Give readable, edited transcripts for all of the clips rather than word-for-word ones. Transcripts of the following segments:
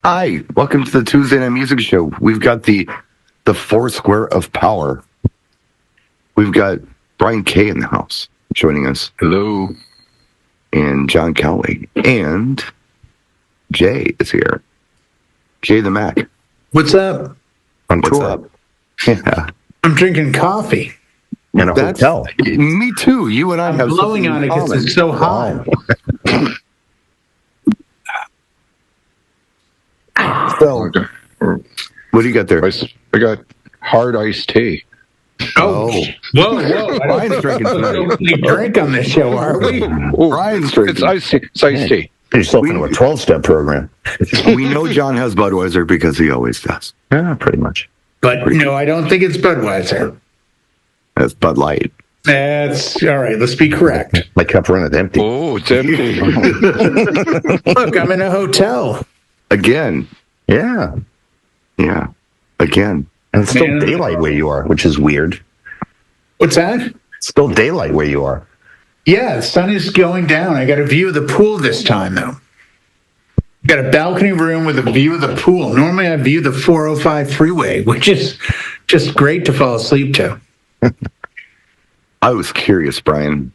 Hi, welcome to the Tuesday Night Music Show. We've got the four square of power. We've got Brian K in the house joining us. Hello. And John Cowley. And Jay is here. Jay the Mac. What's up? On tour. What's up? Yeah. I'm drinking coffee. In a hotel. Me too. You and I have blowing on it because it's so hot. So, what do you got there? I got hard iced tea. Oh. Whoa. Brian's drinking tonight. We drink on this show, are we? Brian's drinking. It's iced tea. It's iced tea. Put yourself into a 12-step program. We know John has Budweiser because he always does. Yeah, pretty much. But no, I don't think it's Budweiser. That's Bud Light. That's all right. Let's be correct. My cup running empty. Oh, it's empty. Look, I'm in a hotel. Again. Yeah. Again. And it's still daylight where you are, which is weird. What's that? It's still daylight where you are. Yeah, the sun is going down. I got a view of the pool this time, though. Got a balcony room with a view of the pool. Normally I view the 405 freeway, which is just great to fall asleep to. I was curious, Brian.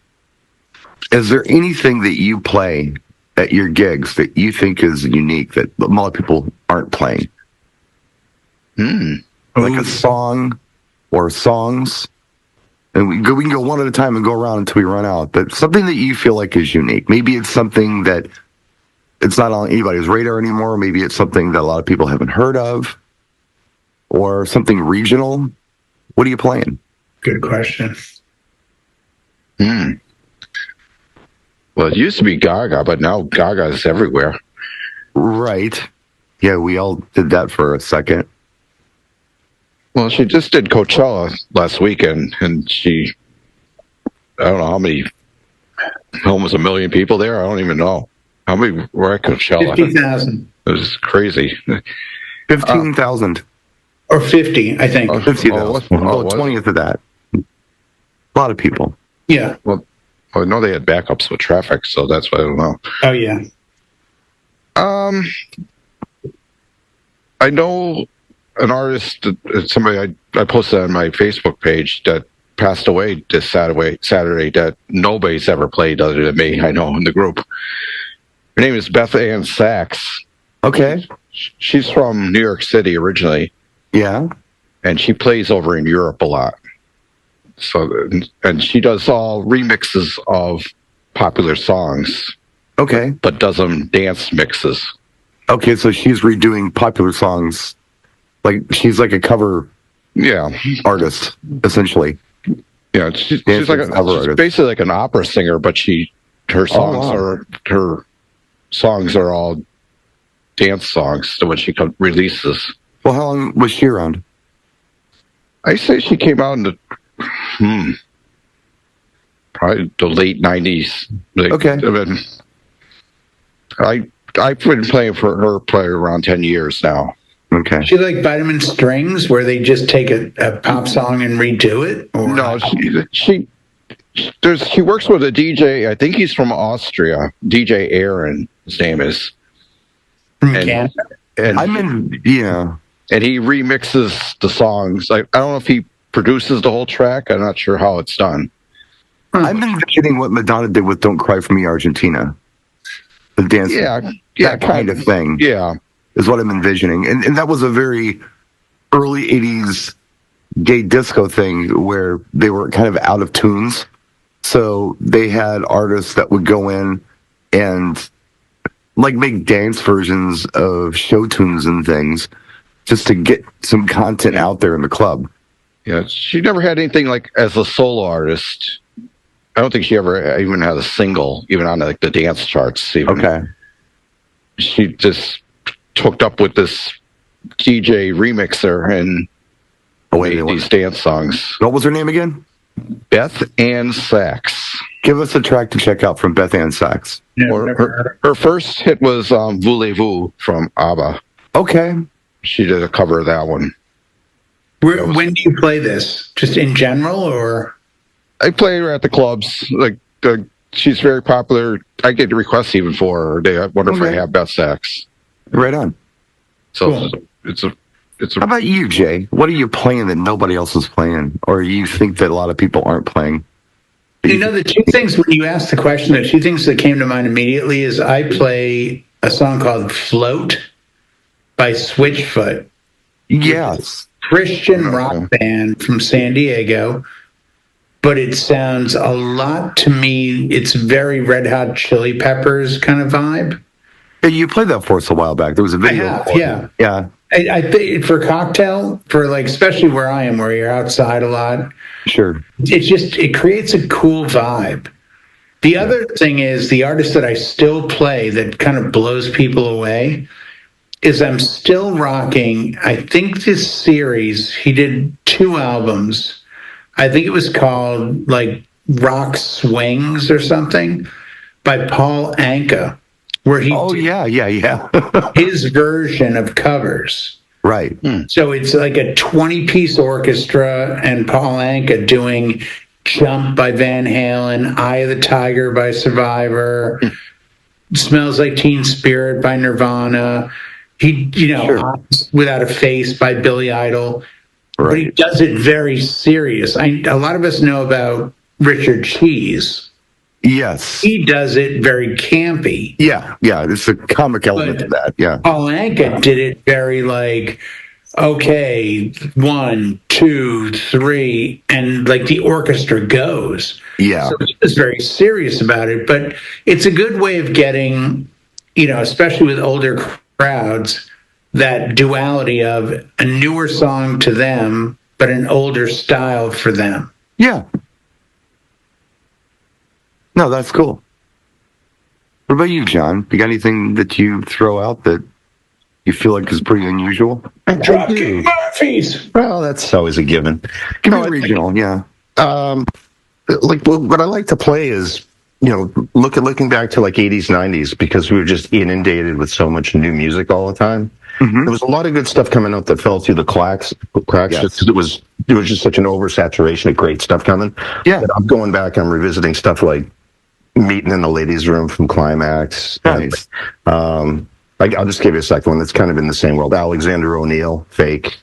Is there anything that you play at your gigs that you think is unique that a lot of people aren't playing? Like a song or songs? And we can go one at a time and go around until we run out. But something that you feel like is unique. Maybe it's something that it's not on anybody's radar anymore. Maybe it's something that a lot of people haven't heard of. Or something regional. What are you playing? Good question. Well, it used to be Gaga, but now Gaga is everywhere. Right. Yeah, we all did that for a second. Well, she just did Coachella last weekend, and I don't know how many, almost 1 million people there. I don't even know. How many were at Coachella? 50,000. It was crazy. 15,000. Or 50, I think. 50,000. 20th of that. A lot of people. Yeah. Well, I know they had backups with traffic, so that's why I don't know. Oh, yeah. I know an artist, somebody I posted on my Facebook page that passed away this Saturday that nobody's ever played other than me, I know, in the group. Her name is Beth and Sachs. Okay. She's from New York City originally. Yeah. And she plays over in Europe a lot. So, and she does all remixes of popular songs. Okay. But does them dance mixes. Okay, so she's redoing popular songs. Like, she's like a cover artist, essentially. Yeah, she's basically like an opera singer, but her songs are all dance songs when she releases. Well, how long was she around? I say she came out in the probably the late 90s. Okay. I've been playing for her probably around 10 years now. Okay. She like Vitamin Strings, where they just take a pop song and redo it? Or no, she works with a DJ. I think he's from Austria. DJ Aaron, his name is. From Canada. And and he remixes the songs. I don't know if he produces the whole track. I'm not sure how it's done. I'm envisioning what Madonna did with "Don't Cry for Me, Argentina." The dance, that kind of thing. Yeah, is what I'm envisioning, and that was a very early '80s gay disco thing where they were kind of out of tunes. So they had artists that would go in and like make dance versions of show tunes and things just to get some content out there in the club. Yeah, she never had anything like as a solo artist. I don't think she ever even had a single, even on like the dance charts. Even. Okay. She just hooked up with this DJ remixer and made these dance songs. What was her name again? Beth and Sachs. Give us a track to check out from Beth and Sachs. Her first hit was Voulez-Vous from ABBA. Okay. She did a cover of that one. When do you play this? Just in general, or? I play her at the clubs. Like she's very popular. I get requests even for her. I wonder if I have Beth Sachs. Right on. So Cool. it's a How about you, Jay? What are you playing that nobody else is playing, or you think that a lot of people aren't playing? You know, the two things, when you asked the question, the two things that came to mind immediately is I play a song called Float by Switchfoot, Yes. Christian rock band from San Diego, but it sounds a lot to me, it's very Red Hot Chili Peppers kind of vibe. Yeah, you played that for us a while back. There was a video. have, for it. yeah. Yeah. I think for cocktail, for like, especially where I am, where you're outside a lot, Sure. it creates a cool vibe. The other thing is the artist that I still play that kind of blows people away is I'm still rocking, I think this series, he did 2 albums. I think it was called like Rock Swings or something by Paul Anka, where he Oh, did yeah. his version of covers. Right. So it's like a 20-piece orchestra and Paul Anka doing Jump by Van Halen, Eye of the Tiger by Survivor, Smells Like Teen Spirit by Nirvana. He, Sure. Eyes Without a Face by Billy Idol. But he Right. does it very serious. A lot of us know about Richard Cheese. Yes. He does it very campy. Yeah. There's a comic element to that. Yeah. Paul Anka did it very like, okay, 1, 2, 3, and like the orchestra goes. Yeah. So he was very serious about it, but it's a good way of getting, especially with older crowds, that duality of a newer song to them, but an older style for them. Yeah. No, that's cool. What about you, John? You got anything that you throw out that you feel like is pretty unusual? Dropkick Murphys. Well, that's always a given. Give me regional, yeah. What I like to play is, looking back to like 80s, 90s, because we were just inundated with so much new music all the time. Mm-hmm. There was a lot of good stuff coming out that fell through the cracks Yes. just 'cause it was just such an oversaturation of great stuff coming. Yeah. But I'm going back, I'm revisiting stuff like Meeting in the Ladies' Room from Climax. Nice. And, I'll just give you a second one that's kind of in the same world. Alexander O'Neill, Fake.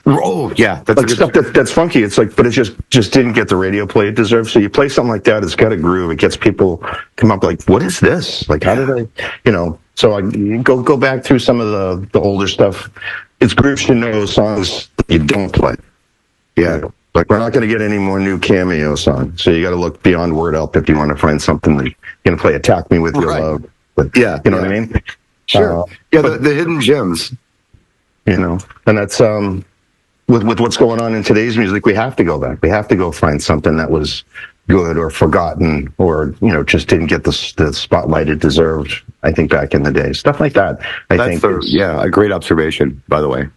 Oh, yeah. That's Like stuff that's funky. It's like, but it just didn't get the radio play it deserves. So you play something like that, it's got a groove. It gets people come up like, what is this? Like, how did I, So I go back through some of the older stuff. It's groups songs that you don't play. Yeah. Like we're not going to get any more new Cameo songs. So you got to look beyond Word Up if you want to find something that you're going to play. Attack Me With Your Right. Love. But Yeah. you know what I mean? Sure. The hidden gems. And that's with what's going on in today's music, we have to go back. We have to go find something that was good or forgotten or just didn't get the spotlight it deserved. I think back in the day, stuff like that. I think a great observation, by the way.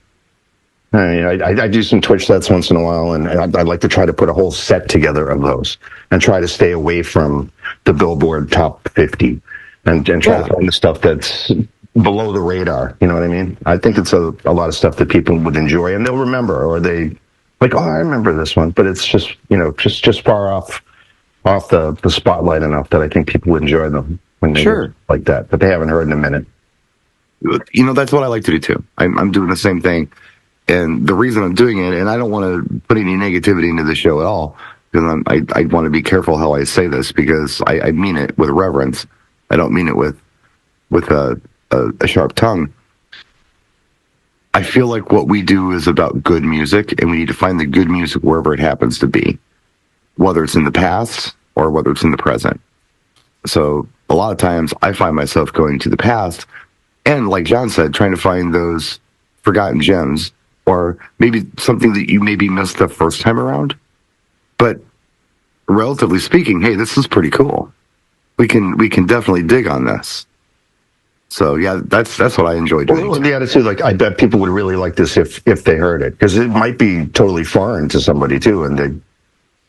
I do some Twitch sets once in a while, and I like to try to put a whole set together of those and try to stay away from the Billboard top 50 and try to find the stuff that's below the radar. You know what I mean? I think it's a lot of stuff that people would enjoy and they'll remember, or they like, oh, I remember this one, but it's just, just far off the spotlight enough that I think people would enjoy them when they like that, but they haven't heard in a minute. That's what I like to do too. I'm doing the same thing. And the reason I'm doing it, and I don't want to put any negativity into the show at all, because I want to be careful how I say this, because I mean it with reverence. I don't mean it with a sharp tongue. I feel like what we do is about good music, and we need to find the good music wherever it happens to be, whether it's in the past or whether it's in the present. So a lot of times I find myself going to the past and, like John said, trying to find those forgotten gems, or maybe something that you maybe missed the first time around. But relatively speaking, hey, this is pretty cool. We can definitely dig on this. So yeah, that's what I enjoy doing. Well, the attitude, like, I bet people would really like this if they heard it, because it might be totally foreign to somebody too, and they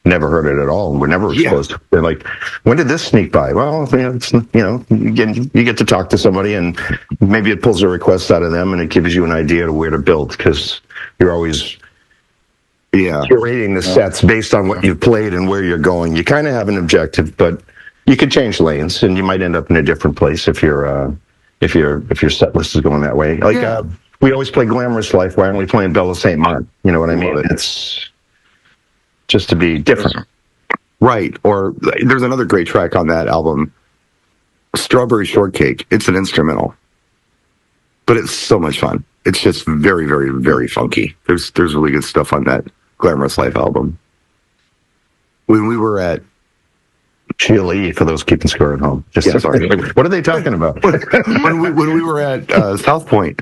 never heard it at all and were never exposed to it. They're like, when did this sneak by? Well, you get to talk to somebody, and maybe it pulls a request out of them, and it gives you an idea of where to build, because you're always curating the sets based on what you've played and where you're going. You kind of have an objective, but you could change lanes, and you might end up in a different place if your set list is going that way. Like we always play Glamorous Life. Why aren't we playing Bella St. Mark? You know what I mean? Love it. It's just to be different. Right. Or there's another great track on that album, Strawberry Shortcake. It's an instrumental, but it's so much fun. It's just very, very, very funky. There's really good stuff on that Glamorous Life album. When we were at Chile, for those keeping score at home. Sorry. What are they talking about? when we were at South Point,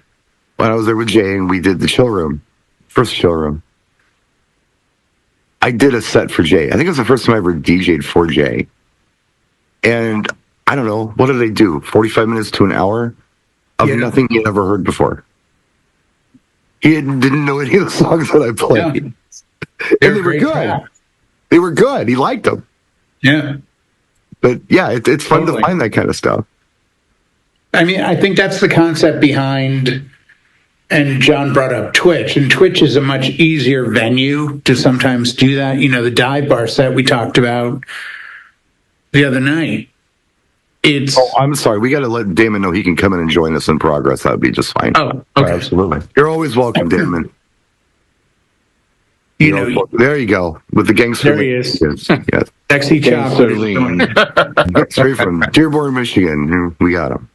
when I was there with Jay and we did the chill room, first chill room, I did a set for Jay. I think it was the first time I ever DJ'd for Jay. And I don't know, what did they do? 45 minutes to an hour of nothing he'd ever heard before. He didn't know any of the songs that I played. Yeah. And they were good. Track. They were good. He liked them. Yeah. But yeah, it's fun to find that kind of stuff. I mean, I think that's the concept behind, and John brought up Twitch, and Twitch is a much easier venue to sometimes do that. You know, the dive bar set we talked about the other night. I'm sorry. We got to let Damon know he can come in and join us in progress. That would be just fine. Oh, okay. Absolutely. You're always welcome, Damon. There you go. With the gangster. There he is. Yes. Sexy chocolate. Straight from Dearborn, Michigan. We got him.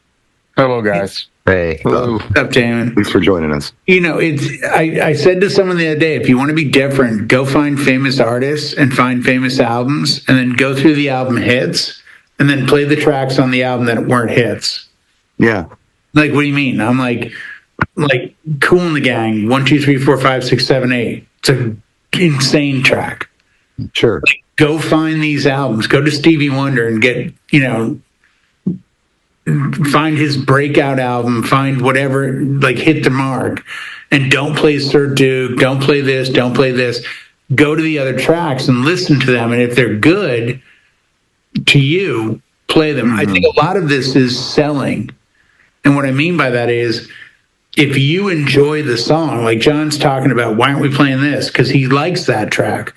Hello, guys. Hey. Hello. What's up, Damon? Thanks for joining us. You know, I said to someone the other day, if you want to be different, go find famous artists and find famous albums, and then go through the album hits, and then play the tracks on the album that weren't hits. Yeah. Like, what do you mean? I'm like Kool and the Gang, 1, 2, 3, 4, 5, 6, 7, 8. It's an insane track. Sure. Like, go find these albums. Go to Stevie Wonder and get, find his breakout album, find whatever, like, hit the mark. And don't play Sir Duke, don't play this, don't play this. Go to the other tracks and listen to them. And if they're good to you, play them. I think a lot of this is selling. And what I mean by that is, if you enjoy the song, like John's talking about, why aren't we playing this? Because he likes that track.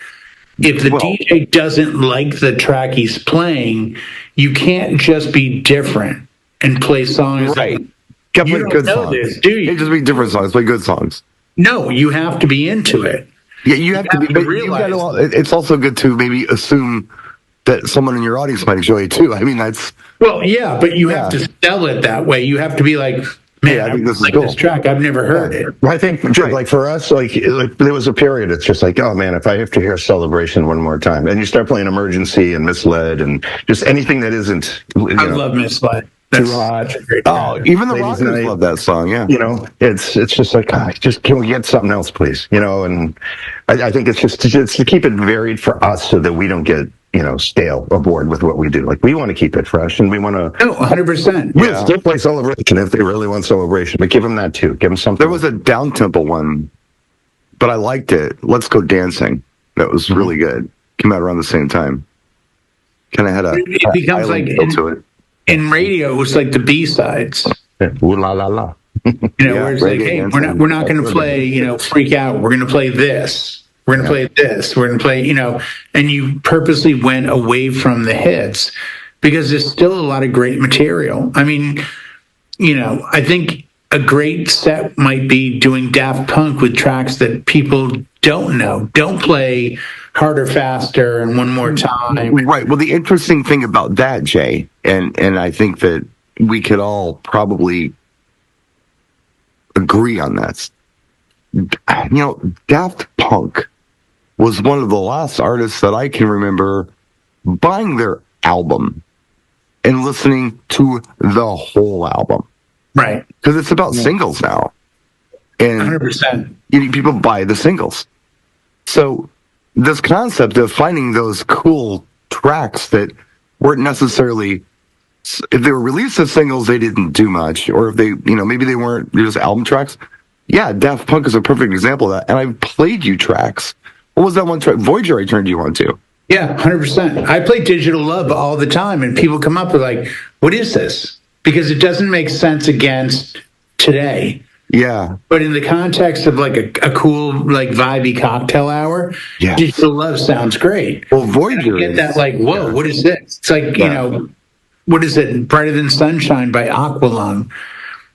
If the DJ doesn't like the track he's playing, you can't just be different and play songs. Right. You don't good know songs. This, do you? Can't just be different songs. Play good songs. No, you have to be into it. Yeah, you have to be. It's also good to maybe assume that someone in your audience might enjoy it too. I mean, that's... Well, yeah, but you have to sell it that way. You have to be like, man, I think this is cool. This track, I've never heard it. Well, I think, like, for us, like, there was a period, it's just like, oh, man, if I have to hear Celebration one more time, and you start playing Emergency and Misled and just anything that isn't... I love Misled. Too hot. Oh, even the Rockers love that song, yeah. You know, it's just like, can we get something else, please? You know, and I think it's just to keep it varied for us so that we don't get, stale or bored with what we do. Like, we want to keep it fresh, and we want to... Oh, 100%. We'll still play Celebration if they really want Celebration, but give them that, too. Give them something. There was a down-tempo one, but I liked it. Let's Go Dancing. That was really good. Came out around the same time. Kind of had a... It becomes like... to it. In radio, it was like the B-sides. Ooh la la la. Where it's like, hey, we're not going to play, Freak Out. We're going to play this. We're going to play this. We're going to play, and you purposely went away from the hits because there's still a lot of great material. I mean, I think a great set might be doing Daft Punk with tracks that people don't know. Don't play Harder, Faster, and One More Time. Right. Well, the interesting thing about that, Jay, and I think that we could all probably agree on that. Daft Punk was one of the last artists that I can remember buying their album and listening to the whole album. Right. Because it's about singles now. And 100%. People buy the singles. So this concept of finding those cool tracks that weren't necessarily, if they were released as singles, they didn't do much, or if they, maybe they weren't just album tracks. Yeah, Daft Punk is a perfect example of that. And I've played you tracks. What was that one track? Voyager I turned you on to. Yeah, 100%. I play Digital Love all the time, and people come up with like, what is this? Because it doesn't make sense against today. Yeah. But in the context of like a cool, like vibey cocktail hour, Digital Love sounds great. Well, Voyager get that like, whoa, what is this? It's like, what is it? Brighter Than Sunshine by Aqualung.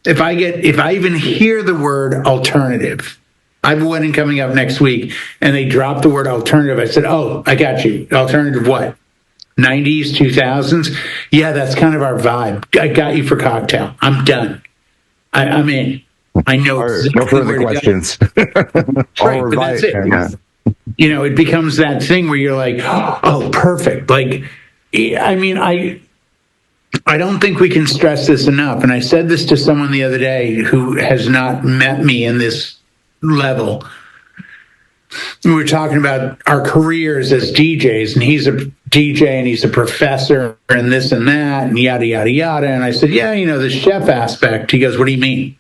if I even hear the word alternative, I have a wedding coming up next week, and they drop the word alternative. I said, "Oh, I got you. Alternative what? 90s, 2000s? Yeah, that's kind of our vibe. I got you for cocktail. I'm done. I'm in. I know exactly No further where questions. to go." Right, but that's it. Yeah. It becomes that thing where you're like, "Oh, perfect." Like, I mean, I don't think we can stress this enough. And I said this to someone the other day who has not met me in this level. We were talking about our careers as DJs, and he's a DJ and he's a professor and this and that and yada, yada, yada. And I said, yeah, the chef aspect. He goes, what do you mean?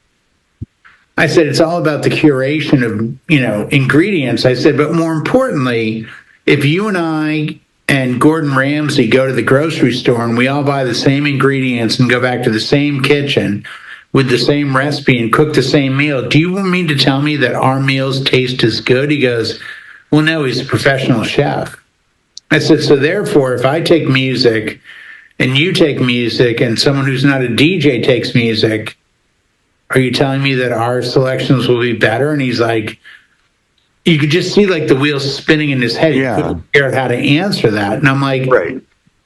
I said, it's all about the curation of, ingredients. I said, but more importantly, if you and I and Gordon Ramsay go to the grocery store and we all buy the same ingredients and go back to the same kitchen with the same recipe and cook the same meal, do you mean to tell me that our meals taste as good? He goes, well, no, he's a professional chef. I said, so therefore, if I take music and you take music and someone who's not a DJ takes music, are you telling me that our selections will be better? And he's like, you could just see like the wheels spinning in his head. He couldn't figure out how to answer that. And I'm like, Right.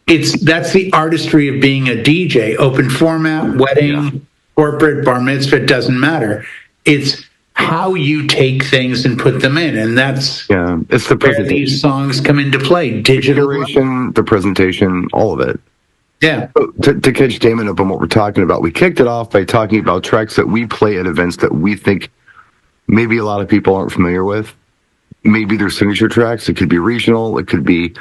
That's the artistry of being a DJ. Open format, wedding, corporate, bar mitzvah, it doesn't matter. It's how you take things and put them in. And that's it's the where these songs come into play. Digital curation, the presentation, all of it. Yeah. To catch Damon up on what we're talking about, we kicked it off by talking about tracks that we play at events that we think maybe a lot of people aren't familiar with. Maybe they're signature tracks. It could be regional. It could be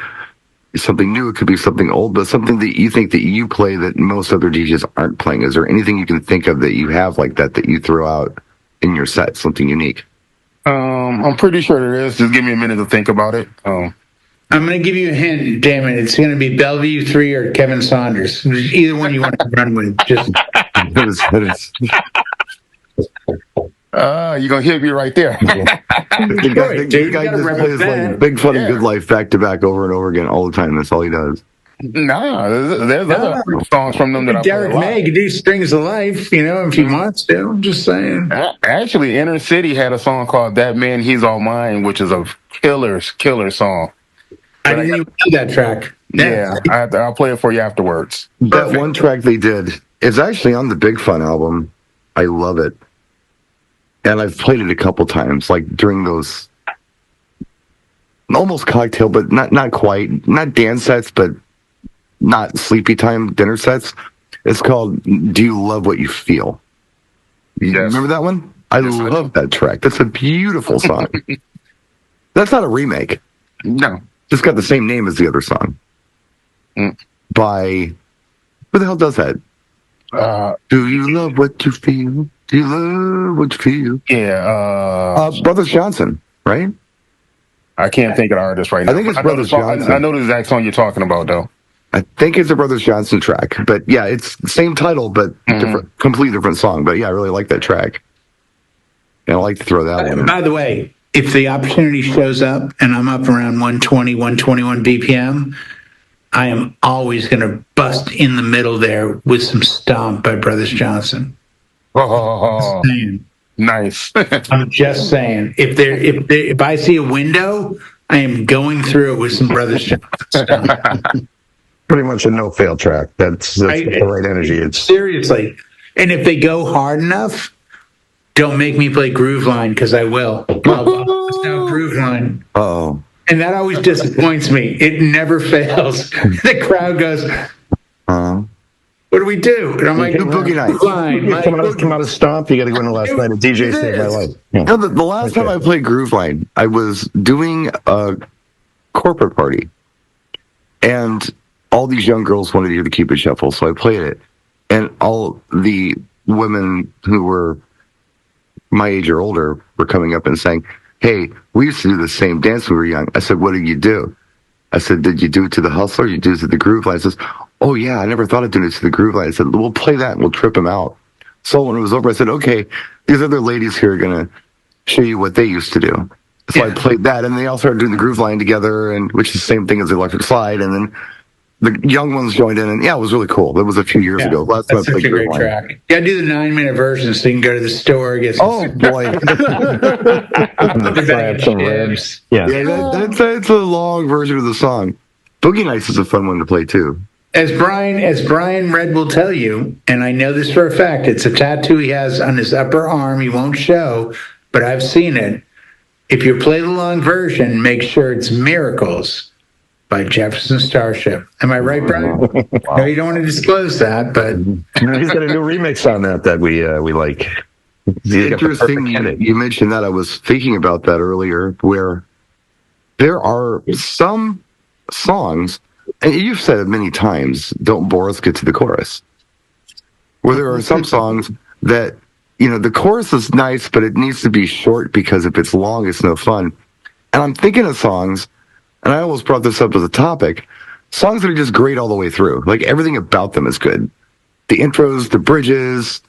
something new. It could be something old, but something that you think that you play that most other DJs aren't playing. Is there anything you can think of that you have like that you throw out in your set, something unique? I'm pretty sure there is. Just give me a minute to think about it. I'm going to give you a hint, Damon. It's going to be Bellevue 3 or Kevin Saunders. Either one you want to run with. Just you're going to hit me right there. The guy just plays like Big Fun and Good Life back to back over and over again all the time. That's all he does. Nah, there's other songs from them that I Derek May could do Strings of Life, if he wants to. I'm just saying. Actually, Inner City had a song called That Man, He's All Mine, which is a killer song. I didn't even know that track. Yeah, I'll play it for you afterwards. That one track they did is actually on the Big Fun album. I love it. And I've played it a couple times, like during those almost cocktail, but not quite, not dance sets, but not sleepy time dinner sets. It's called Do You Love What You Feel? You remember that one? I love that track. That's a beautiful song. That's not a remake. No. Just got the same name as the other song. By, who the hell does that? Do you love what you feel? Do you love what you feel? Yeah. Brothers Johnson, right? I can't think of the artist right now. I think it's Brothers Johnson. I know the exact song you're talking about, though. I think it's a Brothers Johnson track. But yeah, it's the same title, but different, completely different song. But yeah, I really like that track. And I like to throw that one in. By the way, if the opportunity shows up and I'm up around 120, 121 BPM, I am always going to bust in the middle there with some Stomp by Brothers Johnson. Oh, nice. I'm just saying. If I see a window, I am going through it with some Brothers Johnson. Pretty much a no-fail track. That's the right energy. It's seriously. And if they go hard enough, don't make me play Groove Line, because I will. Now Groove Line. Oh. And that always disappoints me. It never fails. The crowd goes, what do we do? And I'm like, Boogie Nights. Come out of Stomp. You got to go into last night. A DJ saved my life. Yeah. No, the last time I played Groove Line, I was doing a corporate party. And all these young girls wanted to hear the Cupid Shuffle, so I played it. And all the women who were my age or older were coming up and saying, hey, we used to do the same dance when we were young. I said, what did you do? I said, did you do it to the Hustler? You do it to the Groove Line? I says, oh, yeah, I never thought of doing it to the Groove Line. I said, we'll play that and we'll trip them out. So when it was over, I said, okay, these other ladies here are going to show you what they used to do. So I played that, and they all started doing the Groove Line together, and which is the same thing as the Electric Slide. And then the young ones joined in, and yeah, it was really cool. That was a few years ago. Last time I That's such played a great Gridline. track. You gotta do the 9-minute version so you can go to the store, get some Oh boy, the bag of some chips. Yeah. it's a long version of the song. Boogie Nights is a fun one to play too. As Brian Red will tell you, and I know this for a fact, it's a tattoo he has on his upper arm. He won't show, but I've seen it. If you play the long version, make sure it's Miracles by Jefferson Starship. Am I right, Brian? Wow. No, you don't want to disclose that, but He's got a new remix on that we like. Interesting you mentioned that. I was thinking about that earlier, where there are some songs, and you've said it many times, don't bore us, get to the chorus. Where there are some songs that, the chorus is nice, but it needs to be short because if it's long, it's no fun. And I'm thinking of songs, and I almost brought this up as a topic, songs that are just great all the way through. Like, everything about them is good. The intros, the bridges,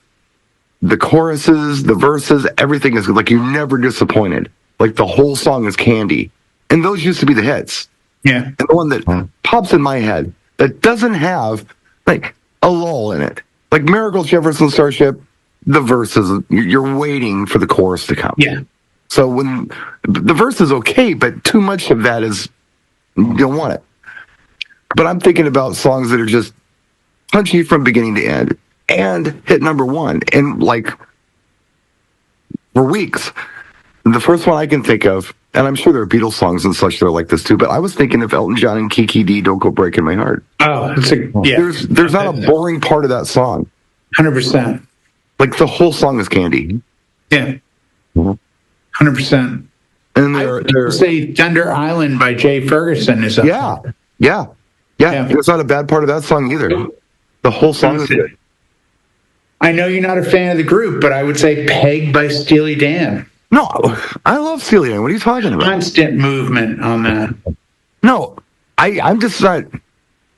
the choruses, the verses, everything is good. Like, you're never disappointed. Like, the whole song is candy. And those used to be the hits. yeah. And the one that pops in my head that doesn't have, like, a lull in it. Like, Miracle, Jefferson Starship, the verses, you're waiting for the chorus to come. Yeah. So when the verse is okay, but too much of that is, you don't want it. But I'm thinking about songs that are just punchy from beginning to end and hit number one. And like for weeks, the first one I can think of, and I'm sure there are Beatles songs and such that are like this too, but I was thinking of Elton John and Kiki D, Don't Go Breaking My Heart. Oh, There's not a boring part of that song. 100%. Like the whole song is candy. Yeah. 100%. And I they're would say Thunder Island by Jay Ferguson is up there. Yeah. Yeah. There's not a bad part of that song either. The whole song is good. I know you're not a fan of the group, but I would say Peg by Steely Dan. No, I love Steely Dan. What are you talking about? Constant movement on that. No, I'm just not.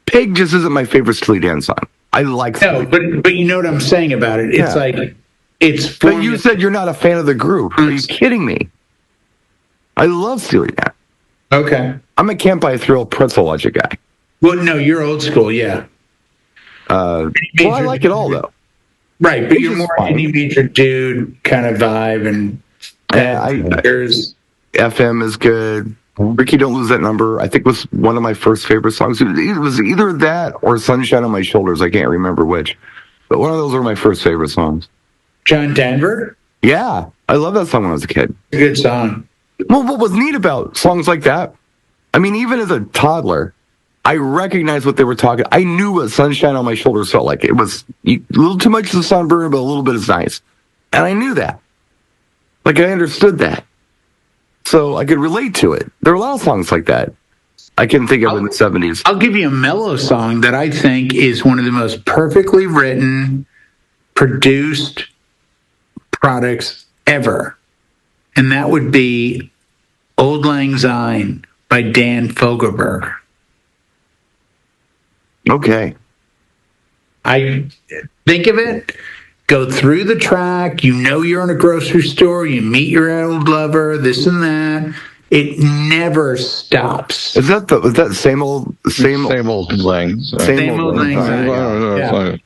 Pig just isn't my favorite Steely Dan song. I like No, but you know what I'm saying about it. It's Yeah. like it's. But you said you're not a fan of the group. Are you kidding me? I love Steely Dan. Okay. I'm a Can't Buy a Thrill Pretzel Logic guy. Well, no, you're old school, yeah. Well, I like it all though. Right, but It's you're just more fine. indie major dude kind of vibe, and there's FM is good. Ricky, Don't Lose That Number, I think was one of my first favorite songs. It was either that or Sunshine on My Shoulders. I can't remember which. But one of those were my first favorite songs. John Denver. Yeah, I love that song when I was a kid. A good song. Well, what was neat about songs like that, I mean, even as a toddler, I recognized what they were talking. I knew what Sunshine on My Shoulders felt like. It was a little too much of the sunburn, but a little bit is nice. And I knew that. Like, I understood that. So I could relate to it. There are a lot of songs like that I can think of in the 70s. I'll give you a mellow song that I think is one of the most perfectly written, produced products ever. And that would be Old Lang Syne by Dan Fogelberg. Okay. I think of it, go through the track, you're in a grocery store, you meet your old lover, this and that. It never stops. Is that the same old Same old Lang. Same old Lang Syne. Yeah.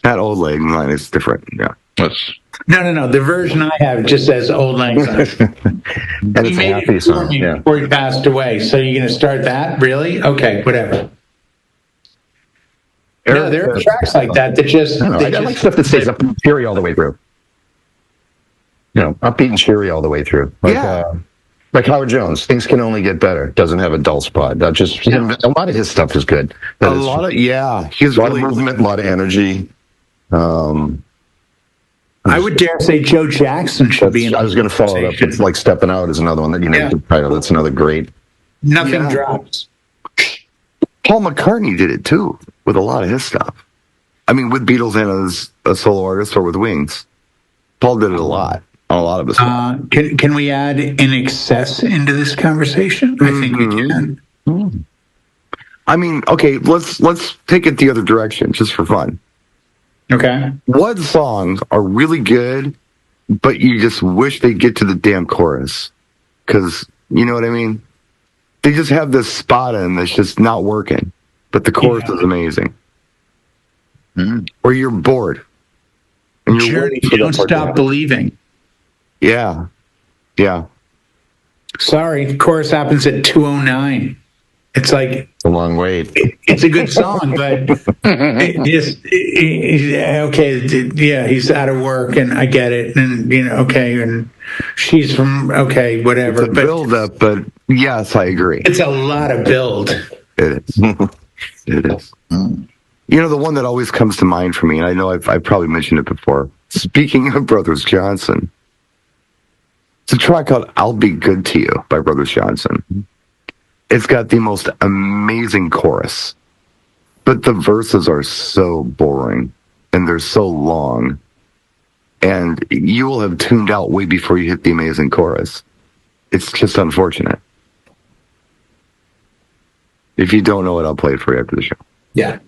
That Old Lang line is different. Yeah. That's No. The version I have just says Old Lang Syne. And it's a happy song. Yeah. Before he passed away. So you're going to start that? Really? Okay, whatever. No, there are tracks like that just... I like stuff that stays up and cheery all the way through. Upbeat and cheery all the way through. Like Howard Jones, things can only get better. Doesn't have a dull spot. Not just a lot of his stuff is good. He's a lot of movement, a lot of energy. I would dare say Joe Jackson should be in. I was going to follow it up. It's like Stepping Out is another one that the title. That's another great. Nothing drops. Paul McCartney did it too with a lot of his stuff. I mean, with Beatles and as a solo artist or with Wings. Paul did it a lot on a lot of his stuff. Can we add In Excess into this conversation? I think we can. I mean, okay, let's take it the other direction just for fun. Okay. What songs are really good, but you just wish they'd get to the damn chorus? Because, you know what I mean? They just have this spot in that's just not working. but the chorus is amazing. Or you're bored. And you're Journey, waiting for Don't that part Stop to- Believing. Yeah. Yeah. Sorry, chorus happens at 2:09. It's like It's a long wait. it's a good song, but yeah, he's out of work, and I get it, and okay, and she's from whatever, It's a but build up, but yes, I agree. it's a lot of build. It is. It is. The one that always comes to mind for me, and I know I've probably mentioned it before. Speaking of Brothers Johnson, it's a track called "I'll Be Good to You" by Brothers Johnson. It's got the most amazing chorus, but the verses are so boring and they're so long, and you will have tuned out way before you hit the amazing chorus. It's just unfortunate. If you don't know it, I'll play it for you after the show. Yeah,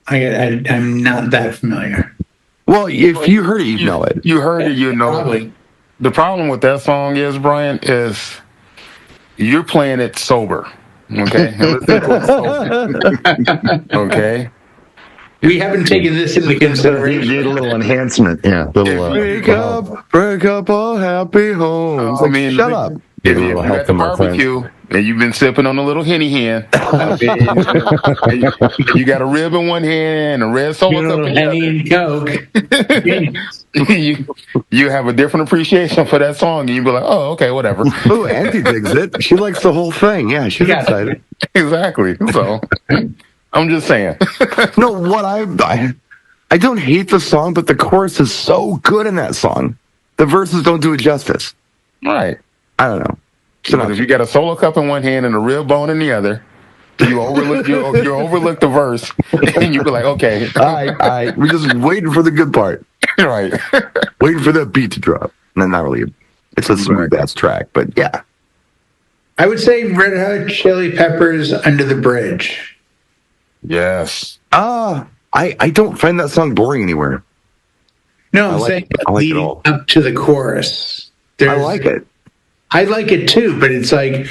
I'm not that familiar. Well, if you heard it, you know it. You heard it, you know Probably. it. The problem with that song is, Brian, is you're playing it sober. Okay? Let's take it sober. Okay? We haven't taken this into You consideration. need a little enhancement. Yeah. Break up a happy home. It's like, shut up. If Maybe you it'll at help the them, my friends. barbecue and you've been sipping on a little Henny hand, and you got a rib in one hand and a red solo cup in the other, Henny and Coke. you have a different appreciation for that song, and you be like, oh, okay, whatever. Ooh, Auntie digs it. She likes the whole thing. Yeah, she's Yeah. excited. Exactly. So I'm just saying. No, what I don't hate the song, but the chorus is so good in that song. The verses don't do it justice. Right. I don't know. But if you got a solo cup in one hand and a rib bone in the other, you overlook the verse, and you be like, okay, All right. We're just waiting for the good part. right. Waiting for that beat to drop. No, not really. It's a smooth ass track, but yeah. I would say Red Hot Chili Peppers, Under the Bridge. Yes. I don't find that song boring anywhere. No, I'm like saying it. I like it leading all. up to the chorus. I like it. I like it too, but it's like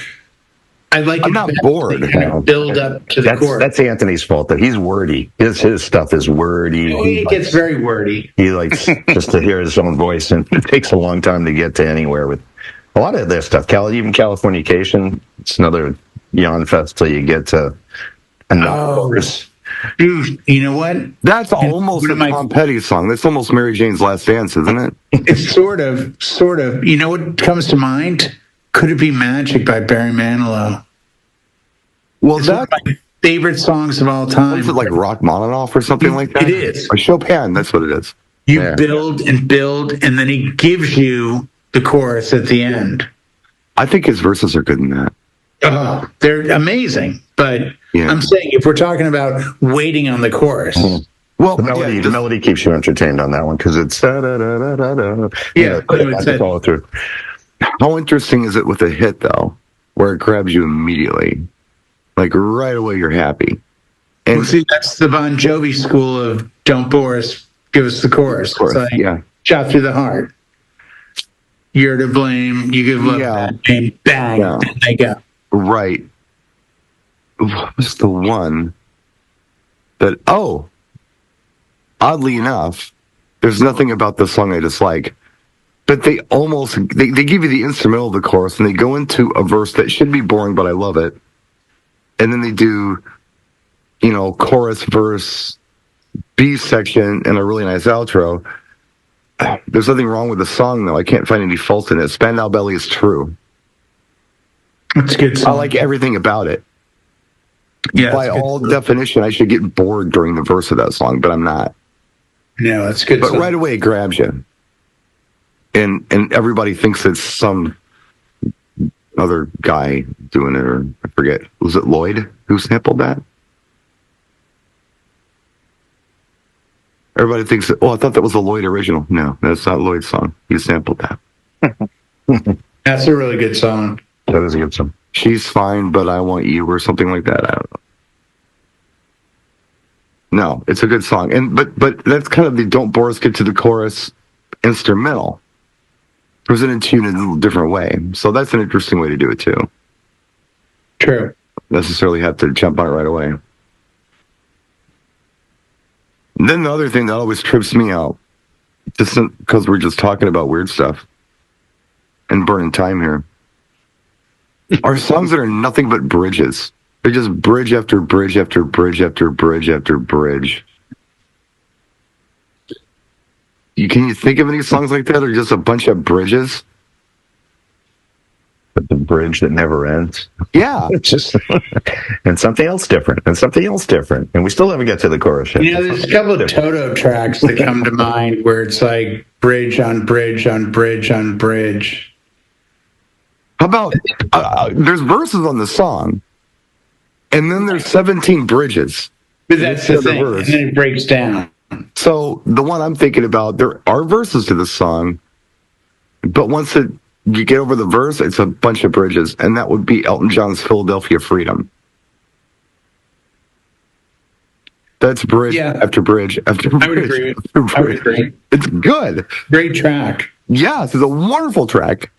I like I'm it not best bored. to kind of build up to the chorus. That's Anthony's fault. That he's wordy. His stuff is wordy. It gets very wordy. He likes just to hear his own voice, and it takes a long time to get to anywhere with a lot of their stuff. Even Californication, it's another yawn fest till you get to another chorus. Dude, you know what? That's almost one a of my- Tom Petty song. That's almost Mary Jane's Last Dance, isn't it? It's sort of. You know what comes to mind? Could It Be Magic by Barry Manilow? Well, It's one of my favorite songs of all time. is it like Rachmaninoff or something like that? It is. Or Chopin, that's what it is. You build and build, and then he gives you the chorus at the end. I think his verses are good in that. Oh, they're amazing. But Yeah. I'm saying if we're talking about waiting on the chorus, Well, The melody keeps you entertained on that one because it's da-da-da-da-da-da. Yeah, I can follow through. how interesting is it with a hit, though, where it grabs you immediately? Like, right away, you're happy. And well, see, that's the Bon Jovi school of don't bore us, give us the chorus. Of course, It's like, yeah. shot through the heart. You're to blame. You give love that name. Bang. Yeah. And they go. Right. What was the one that, oddly enough, there's nothing about this song I dislike, but they give you the instrumental of the chorus and they go into a verse that should be boring, but I love it. And then they do, chorus, verse, B section, and a really nice outro. There's nothing wrong with the song, though. I can't find any faults in it. Spandau Ballet is true. That's a good song. I like everything about it. Yeah, By that's good. all definition, I should get bored during the verse of that song, but I'm not. No, that's good. But song. right away, it grabs you. And everybody thinks it's some other guy doing it, or I forget. Was it Lloyd who sampled that? Everybody thinks, I thought that was a Lloyd original. No, that's not Lloyd's song. He sampled that. That's a really good song. That is a good song. She's fine, but I want you, or something like that. I don't know. No, it's a good song, but that's kind of the "Don't Bore Us, Get to the Chorus" instrumental, presented to you in a little different way. So that's an interesting way to do it too. True. Necessarily have to jump on it right away. And then the other thing that always trips me out, just because we're just talking about weird stuff and burning time here, are songs that are nothing but bridges. They're just bridge after bridge after bridge after bridge after bridge. Can you think of any songs like that, or just a bunch of bridges? But the bridge that never ends. Yeah. It's just and something else different, and something else different, and we still haven't get to the chorus yet. You know, there's a couple of Toto tracks that come to mind where it's like bridge on bridge on bridge on bridge. How about there's verses on the song, and then there's 17 bridges. But that's the thing, and then it breaks down. So the one I'm thinking about, there are verses to this song, but once you get over the verse, it's a bunch of bridges, and that would be Elton John's Philadelphia Freedom. That's bridge after bridge after bridge. I would agree. After bridge. I would agree. It's good. Great track. Yes, it's a wonderful track.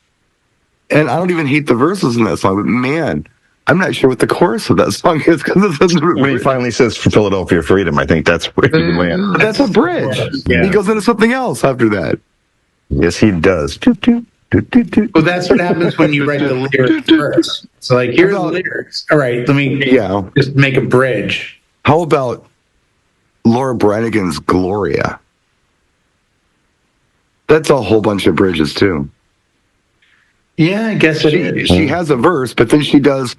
And I don't even hate the verses in that song, but man, I'm not sure what the chorus of that song is, because when he finally says Philadelphia Freedom, I think that's where he lands. But that's a bridge. Yeah. He goes into something else after that. Yes, he does. Well, that's what happens when you write the lyrics first. So, like, here's the lyrics. All right, let me just make a bridge. How about Laura Branigan's Gloria? That's a whole bunch of bridges, too. Yeah, I guess it is. She has a verse, but then she does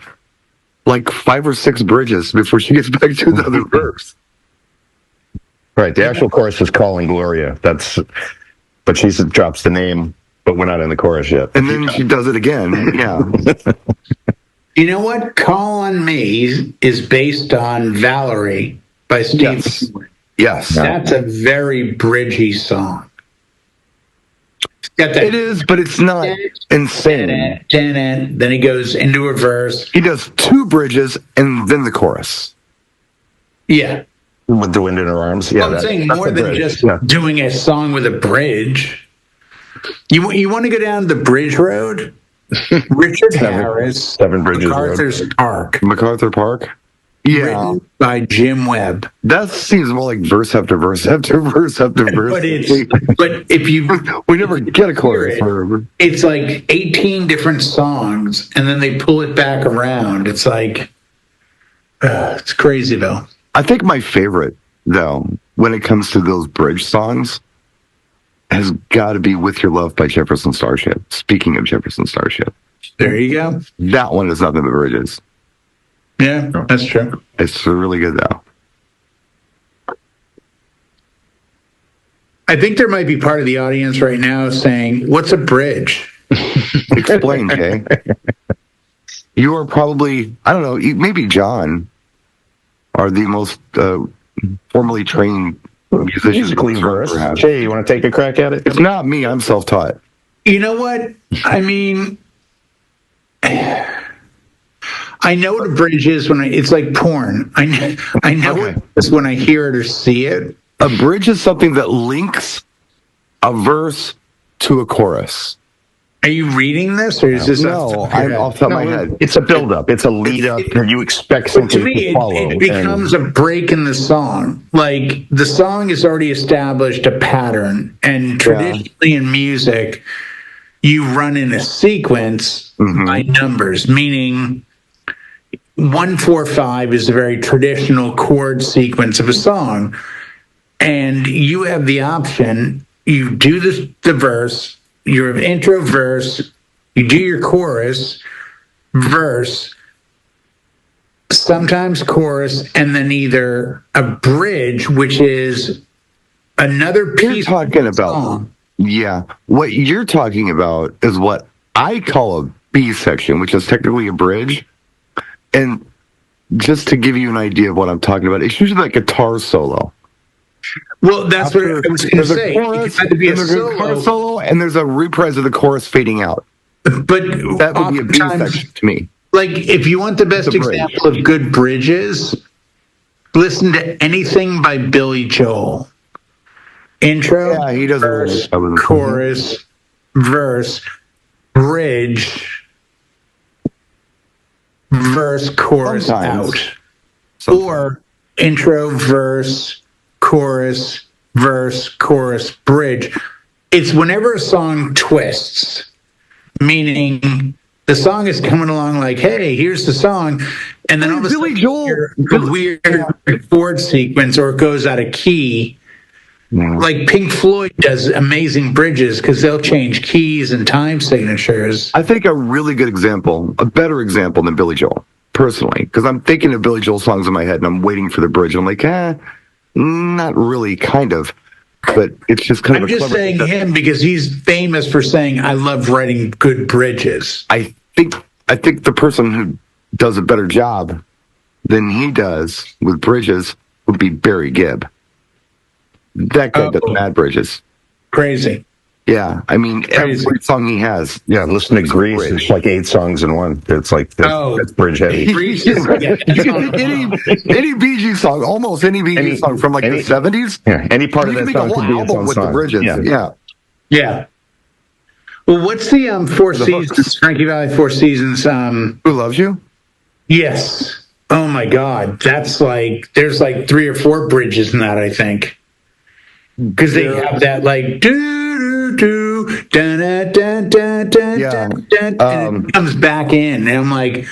like 5 or 6 bridges before she gets back to the other verse. Right, the actual chorus is Calling Gloria. But she drops the name, but we're not in the chorus yet. And then she does it again. Yeah. You know what? Call on Me is based on Valerie by Steve. Yes. That's a very bridgy song. It is, but it's not insane. Then he goes into a verse. He does 2 bridges and then the chorus. Yeah. With the wind in her arms. Yeah, I'm saying more than just doing a song with a bridge. You want to go down the bridge road? Richard Harris, 7 Bridges MacArthur Park. Yeah. Written by Jim Webb. That seems more like verse after verse after verse after verse. But if you we never get a chorus. It's like 18 different songs, and then they pull it back around. It's like it's crazy though. I think my favorite though, when it comes to those bridge songs, has got to be "With Your Love" by Jefferson Starship. Speaking of Jefferson Starship, there you go. That one is nothing but bridges. Yeah, that's true. It's really good, though. I think there might be part of the audience right now saying, "What's a bridge?" Explain, Jay. You are probably, I don't know, maybe John are the most formally trained musicians. Musically versed. Jay, you want to take a crack at it? It's not me. I'm self-taught. You know what? I mean, I know what a bridge is it's like porn. I know it is when I hear it or see it. A bridge is something that links a verse to a chorus. Are you reading this, or is this? No, I'm off the top of my head. It's a build-up. It's a lead-up, and you expect something to follow. It becomes a break in the song. Like, the song has already established a pattern, and traditionally in music, you run in a sequence by numbers, meaning 1-4-5 is a very traditional chord sequence of a song, and you have the option. You do the verse, your intro verse, you do your chorus, verse, sometimes chorus, and then either a bridge, which is another piece. You're talking of the about song. Yeah, what you're talking about is what I call a B section, which is technically a bridge. And just to give you an idea of what I'm talking about, it's usually like guitar solo. Well, that's what I was going to say. Chorus, there's a guitar solo, and there's a reprise of the chorus fading out. But that would be a B section to me. Like, if you want the best example of good bridges, listen to anything by Billy Joel. Intro, he doesn't verse, chorus, verse, bridge, verse, chorus, out. Or intro, verse, chorus, verse, chorus, bridge. It's whenever a song twists, meaning the song is coming along like, hey, here's the song, and then all of a Billy sudden Joel, a weird chord sequence, or it goes out of key. Like Pink Floyd does amazing bridges because they'll change keys and time signatures. I think a really good example, a better example than Billy Joel, personally, because I'm thinking of Billy Joel songs in my head and I'm waiting for the bridge. I'm like, not really, kind of. But it's just kind I'm of. just saying him because he's famous for saying, "I love writing good bridges." I think the person who does a better job than he does with bridges would be Barry Gibb. That guy does mad bridges. Crazy. Yeah, I mean, every song he has. Yeah, listen to Grease. It's like 8 songs in one. It's like that's bridge heavy. You can take any Bee Gees song, almost any Bee Gees song from the 70s. Yeah, any part of that make song a whole could be its album own with song. the bridges. Yeah. Well, what's the Four Seasons, Frankie Valley Four Seasons? Who Loves You? Yes. Oh my God, that's like there's like 3 or 4 bridges in that, I think, because they have that like do do do da da da da da da, and it comes back in, and I'm like.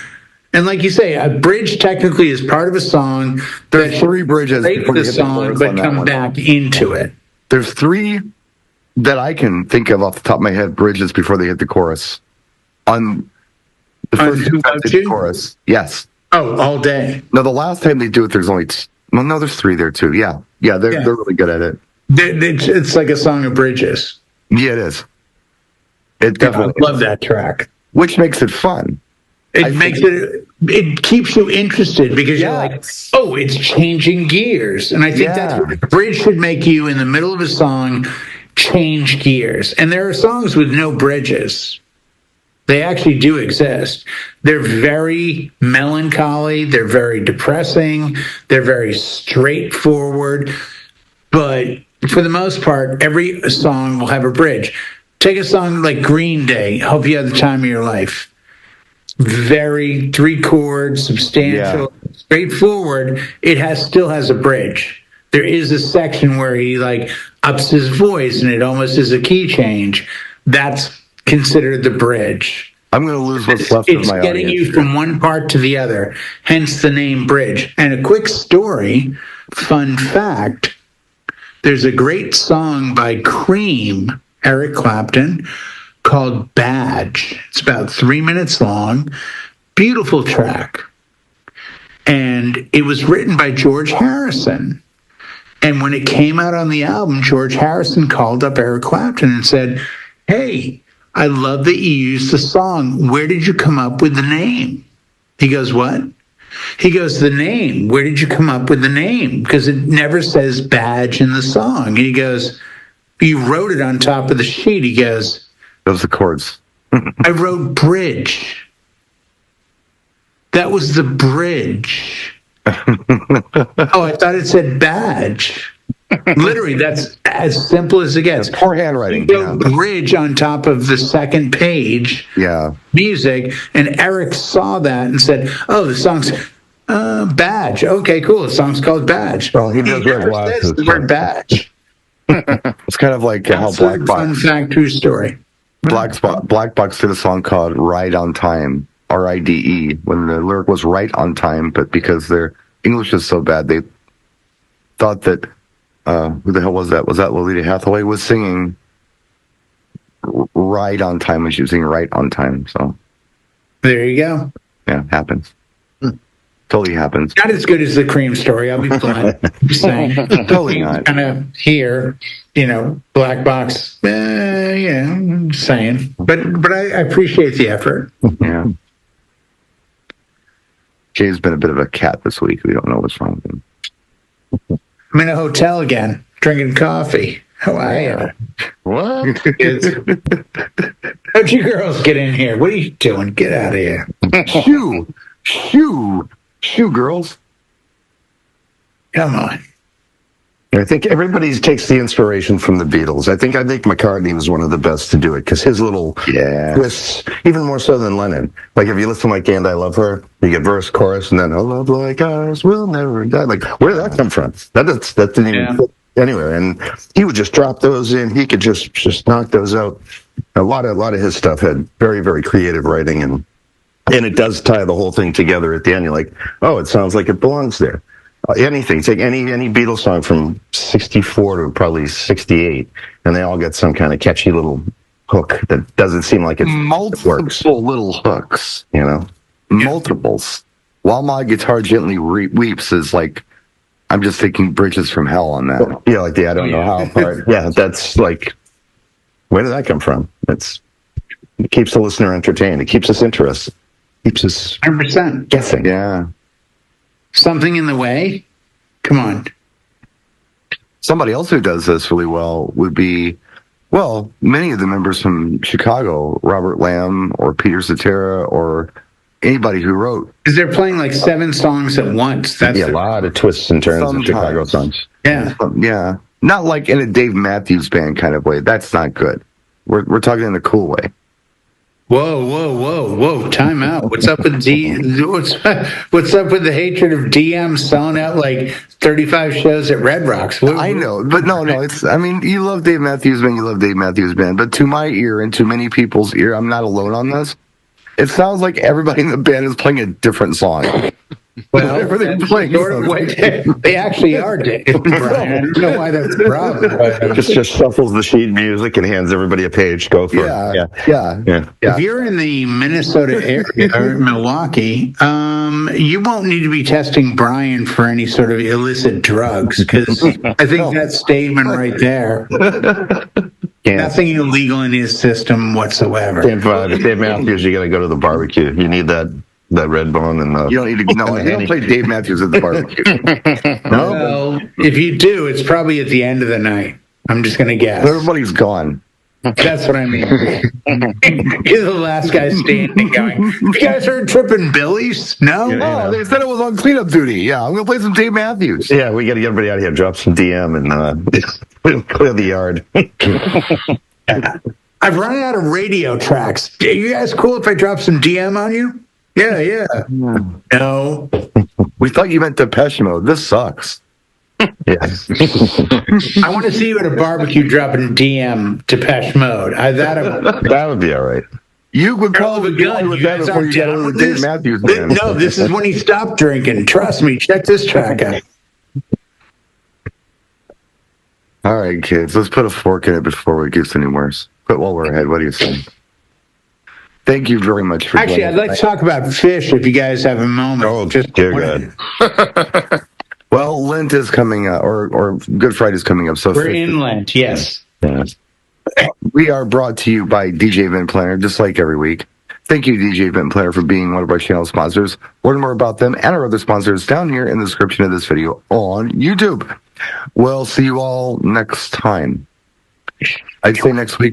And like you say, a bridge technically is part of a song. There's 3 bridges break before the you hit the song, chorus but on that come one. back into it. There's 3 that I can think of off the top of my head, bridges before they hit the chorus. On the first 2 times they hit the chorus. Yes. Oh, all day. No, the last time they do it, there's only there's 3 there too. Yeah, they're really good at it. It's like a song of bridges. Yeah, it is. It definitely. I love that track. Which makes it fun. It keeps you interested because you're like, oh, it's changing gears. And I think that's what a bridge should make you in the middle of a song change gears. And there are songs with no bridges. They actually do exist. They're very melancholy. They're very depressing. They're very straightforward. But for the most part, every song will have a bridge. Take a song like Green Day, Hope You Had the Time of Your Life. Very 3 chords, substantial, straightforward. It still has a bridge. There is a section where he like ups his voice and it almost is a key change. That's considered the bridge. I'm going to lose what's left of my audience. It's getting you from one part to the other, hence the name bridge. And a quick story, fun fact, there's a great song by Cream, Eric Clapton, called Badge. It's about 3 minutes long. Beautiful track. And it was written by George Harrison. And when it came out on the album, George Harrison called up Eric Clapton and said, hey, I love that you used the song. Where did you come up with the name? He goes, what? He goes, the name. Where did you come up with the name? Because it never says Badge in the song. And he goes, you wrote it on top of the sheet. He goes, those are the chords. I wrote bridge. That was the bridge. Oh, I thought it said badge. Literally, that's as simple as it gets. Poor handwriting. You wrote bridge on top of the second page. Yeah. Music, and Eric saw that and said, "Oh, the song's badge. Okay, cool. The song's called Badge." Well, he knows never says the word badge. It's kind of like how Black Box. Fun fact, true story. Black Box did a song called "Ride on Time," RIDE, when the lyric was "right on time," but because their English is so bad, they thought that who the hell was that? Was that Lolita Hathaway was singing "Ride on Time" and she was singing "right on time"? So there you go. Yeah, happens. Totally happens. Not as good as the Cream story. I'll be blunt. I'm saying totally not. Kind of here, Black Box. I'm saying, but I appreciate the effort. Yeah. Jay's been a bit of a cat this week. We don't know what's wrong with him. I'm in a hotel again, drinking coffee. How are you? What? How'd you girls get in here? What are you doing? Get out of here. Shoo, girls. Come on. I think everybody takes the inspiration from the Beatles. I think McCartney was one of the best to do it because his little twists, even more so than Lennon. Like if you listen like "And I Love Her," you get verse, chorus, and then "A love like ours will never die." Like where did that come from? That didn't even fit anywhere. And he would just drop those in. He could just knock those out. A lot of his stuff had very, very creative writing, and it does tie the whole thing together at the end. You're like, oh, it sounds like it belongs there. Anything, take any Beatles song from 64 to probably 68, and they all get some kind of catchy little hook that doesn't seem like it works. Multiple little hooks, you know, multiples. While My Guitar Gently Weeps is like, I'm just thinking Bridges from Hell on that. Yeah, like the I don't know how part. Yeah, that's like, where did that come from? It keeps the listener entertained. It keeps us interested. Keeps us 100% guessing. Yeah. Something in the Way? Come on. Somebody else who does this really well would be, well, many of the members from Chicago, Robert Lamb or Peter Cetera or anybody who wrote. Because they're playing like 7 songs at once. That's a lot of twists and turns in Chicago songs. Yeah. Yeah. Not like in a Dave Matthews Band kind of way. That's not good. We're talking in a cool way. Whoa! Time out. What's up with what's up with the hatred of DM selling out like 35 shows at Red Rocks? I know, but no. It's. I mean, you love Dave Matthews Band, but to my ear and to many people's ear, I'm not alone on this. It sounds like everybody in the band is playing a different song. Well, they actually are, Dave. Brian. I don't know why that's a problem. Just shuffles the sheet music and hands everybody a page. Go for it. Yeah. If you're in the Minnesota area or Milwaukee, you won't need to be testing Brian for any sort of illicit drugs because I think that statement right there. Nothing illegal in his system whatsoever. If Dave Matthews, you got to go to the barbecue. You need that red bone and the. You don't need to. No, you don't play Dave Matthews at the barbecue. No. Well, if you do, it's probably at the end of the night. I'm just going to guess. Everybody's gone. That's what I mean. You're the last guy standing going, you guys heard Trippin' Billy's? No? No, they said it was on cleanup duty. Yeah, I'm going to play some Dave Matthews. Yeah, we got to get everybody out of here, drop some DM and clear the yard. I've run out of radio tracks. Are you guys cool if I drop some DM on you? Yeah. No. We thought you meant Depeche Mode. This sucks. Yes. I want to see you at a barbecue dropping DM Depeche Mode. That would be all right. You would probably be gun with that before you got over the Dave Matthews Band. No, this is when he stopped drinking. Trust me. Check this track out. All right, kids. Let's put a fork in it before it gets any worse. But while we're ahead, what do you think? Thank you very much for Actually, I'd like to talk about fish if you guys have a moment. Oh, just dear God. Well, Lent is coming up, or Good Friday is coming up. So we're in Lent, yes. We are brought to you by DJ Event Planner, just like every week. Thank you, DJ Event Planner, for being one of our channel sponsors. Learn more about them and our other sponsors down here in the description of this video on YouTube. We'll see you all next time. I'd say next week.